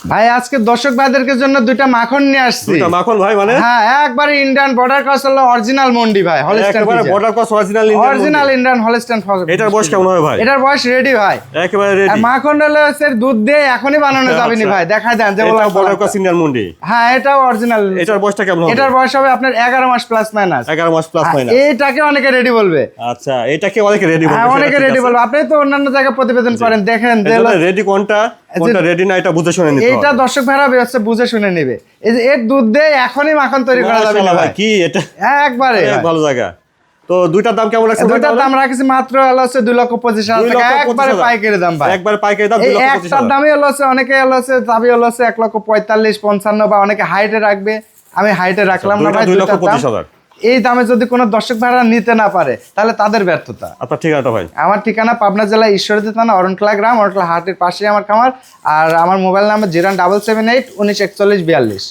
ভাই আজকে দর্শক ভাইদেরকে জন্য দুইটা মাখন নিয়ে আসছি। দুইটা মাখন ভাই মানে? হ্যাঁ, একবারে ইন্ডিয়ান বর্ডার ক্রস হলো অরিজিনাল মন্ডি ভাই, হলস্টাইন একেবারে border cross original Indian Holstein. এটার বয়স কেমন হবে ভাই? এটার বয়স রেডি ভাই, একেবারে রেডি। আর মাখন হলো স্যার দুধ দিয়ে এখনই বানানো যাবে না ভাই, দেখা দেন যে এটা বর্ডার ক্রস ইন্ডিয়ান মন্ডি। হ্যাঁ, এটাও অরিজিনাল। এটার বয়সটা কেমন হবে? এটার বয়স হবে আপনার 11 মাস প্লাস মাইনাস। 11 মাস প্লাস মাইনাস। এইটাকে অনেকে রেডি বলবে। আচ্ছা, এটাকে অনেকে রেডি বলবে। হ্যাঁ, অনেকে রেডি বলবে। আপনি তো অন্যান্য জায়গায় প্রতিবেদন করেন, দেখেন যে রেডি কোনটা রেডি না এটা বুঝে শুনে নিতে হবে। এইটা দর্শক ভাইরা হচ্ছে বুঝে শুনে নেবে। এই যে এর দুধ দিয়ে এখনই মাখন তৈরি করা যাবে না ভাই। কি এটা একবারে ভালো জায়গা। তো দুইটার দাম কেমন লাগছে? দুইটার দাম রাখছি মাত্র হচ্ছে 2,25,000 টাকা, একবারে পাইকারি দাম ভাই। একবারে পাইকারি দাম এই একটার দামই হচ্ছে অনেকে হচ্ছে দাবি হচ্ছে 1,45,55 বা অনেকে হাইটে রাখবে, আমি হাইটে রাখলাম না ভাই। 2,25,000 এই দামে যদি কোনো দর্শক ভাইরা নিতে না পারে তাহলে তাদের ব্যর্থতা। আপনার ঠিকানাটা ভাই? আমার ঠিকানা পাবনা জেলা ঈশ্বরদী থানা অরণখোলা গ্রাম, অরণখোলা হাটের পাশেই আমার খামার। আর আমার মোবাইল নাম্বার 07781914142।